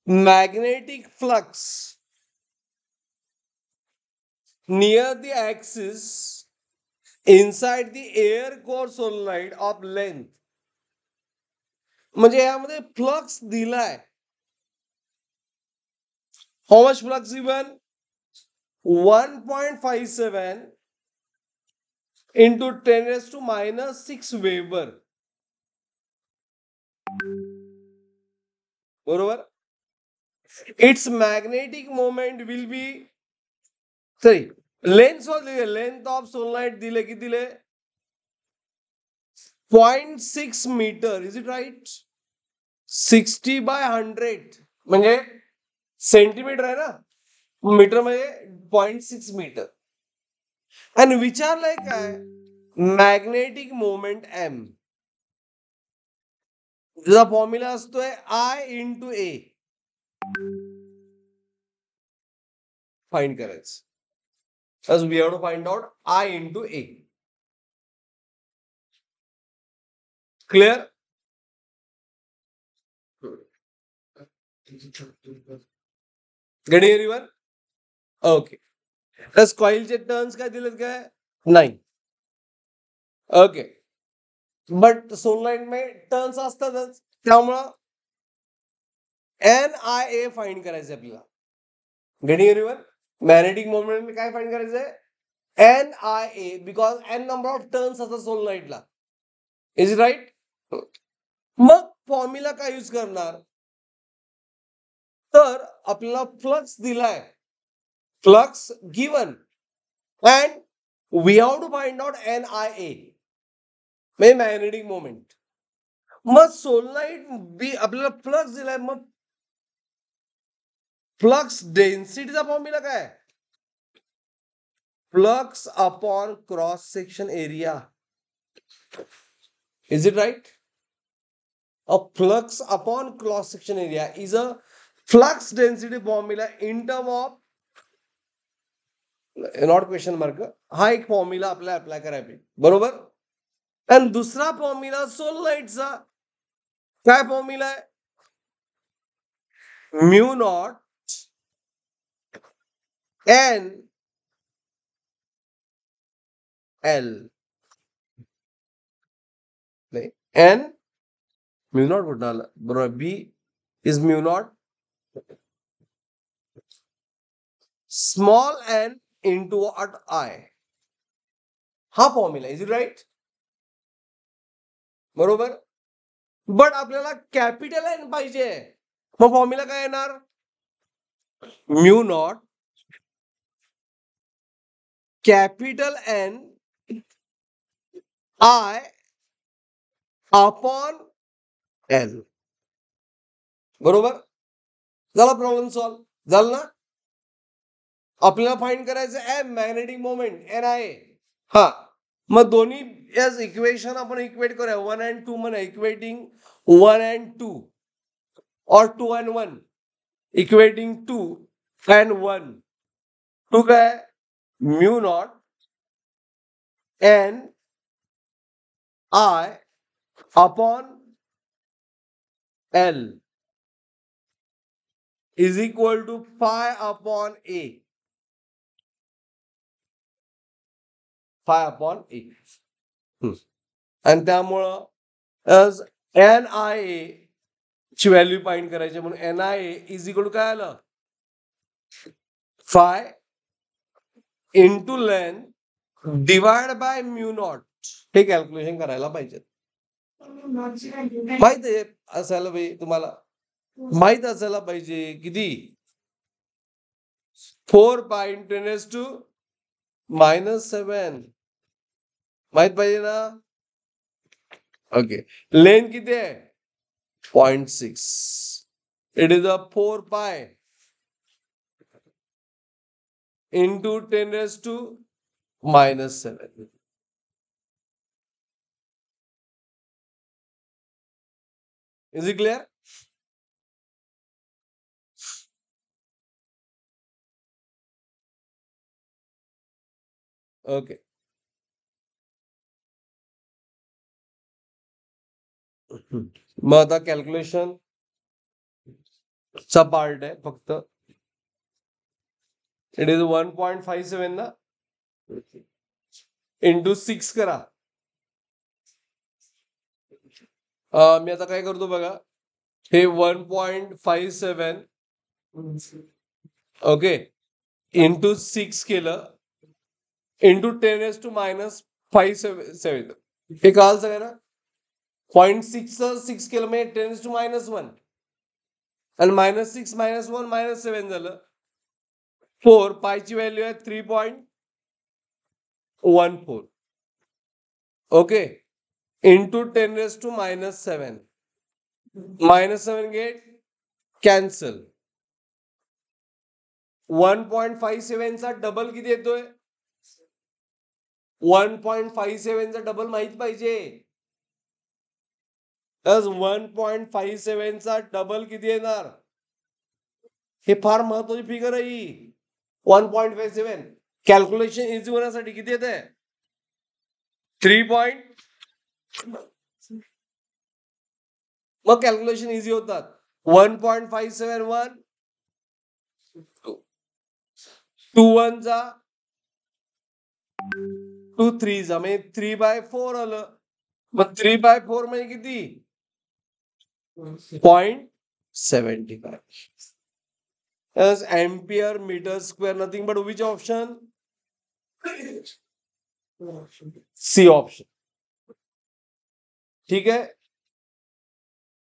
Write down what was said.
magnetic flux near the axis inside the air core solenoid of length. म्हणजे यामध्ये flux दिलाय. How much flux given? 1.57 into 10 raised to minus 6 Weber. बरोबर. Its magnetic moment will be, sorry, length of solenoid दिले किती दिले? 0.6 meter. Is it right? 60 by 100 म्हणजे centimetre आहे ना, मीटर म्हणजे 0.6 मीटर. आणि विचारलंय काय? Magnetic moment M. त्याचा फॉर्म्युला असतोय आय इंटू ए. फाइंड करायचं. As we have to find out I into A. Clear? Getting everyone? Okay. तर कॉइलचे टर्न्स काय दिलेत काय? 9. ओके. बट सोलनाइट में टर्न्स असतातच, त्यामुळं NIA फाइंड करायचं आपल्याला. Getting everyone? मॅग्नेटिक मोमेंट काय फाइंड करायचंय? NIA, because N number of turns असतात सोलनाइटला. Is it right? मग फॉर्म्युला काय यूज करणार? तर आपल्याला फ्लक्स दिलाय, flux given, and we have to find out NIA म्हणजे मॅग्नेटिक मोमेंट. मग सोलनाइट बी आपल्याला फ्लक्स दिलाय, मग फ्लक्स डेन्सिटीचा फॉर्म्युला काय? Flux upon cross section area. Is it right? A flux upon cross section area is a flux density formula in term of, not question mark, हा एक formula आपल्याला apply करायला, बरोबर. आणि दुसरा फॉर्म्युला सोलनाइटचा काय फॉर्म्युला आहे? Mu naught N L. नाही, एन म्यू नॉट कुठं आलं? बरोबर, B is mu naught small N into what I. हा फॉर्म्युला. Is it right? बरोबर. बट आपल्याला कॅपिटल एन पाहिजे, मग फॉर्म्युला काय येणार? Mu naught capital N I upon L. बरोबर. झाला प्रॉब्लेम सॉल्व झाला ना. आपल्याला फाइंड करायचं एम, मॅग्नेटिक मोमेंट, NIA. हा, मग दोन्ही याच इक्वेशन आपण इक्वेट करूया. 1 and 2 म्हणा, इक्वेटिंग 1 and 2 और 2 and 1 इक्वेटिंग 2 and 1. 2 काय? Mu naught N I upon L is equal to phi upon A. Phi upon A. आणि त्यामुळं NIA ची व्हॅल्यू फाइंड करायची, म्हणून NIA इज इक्वल टू काय आलं? Five into length divide by mu naught. हे calculation करायला पाहिजे. माहित आहे असायला पाहिजे, तुम्हाला माहित असायला पाहिजे. किती? 4 पाय इंटू 10⁻⁷ माहित पाहिजे ना. ओके. लेंथ किती आहे? 0.6. It is a 4 pi into 10⁻⁷. Is it clear? Okay. मग आता कॅल्क्युलेशन चा पार्ट आहे फक्त. इट इज 1.57 ना, इंटू 6 करा. मी आता काय करतो बघा, हे 1.57 ओके इंटू 6 केलं इंटू 10⁻⁻⁵. हे कळालं सगळ्यांना? 0.6 केलं म्हणजे 10⁻⁻1 आणि -6 -1 -7 झालं. 4 पायची व्हॅल्यू आहे 3.14 ओके इंटू 10⁻⁻7 -7 गेट कॅन्सल. 1.57 चा डबल किती येतोय? 1.57 चा डबल माहित पाहिजे. 1.57 चा डबल किती येणार? हे फार महत्वाची फिगर आहे ही. 1.57 कॅल्क्युलेशन इझी होण्यासाठी किती येते? 3. मग कॅल्क्युलेशन इझी होतात. 1.57 2 1 जा 2 3 जा म्हणजे 3/4 आलं. मग 3/4 म्हणजे किती? 0.75 ampere metre square. Nothing but which option? C option. ठीक आहे.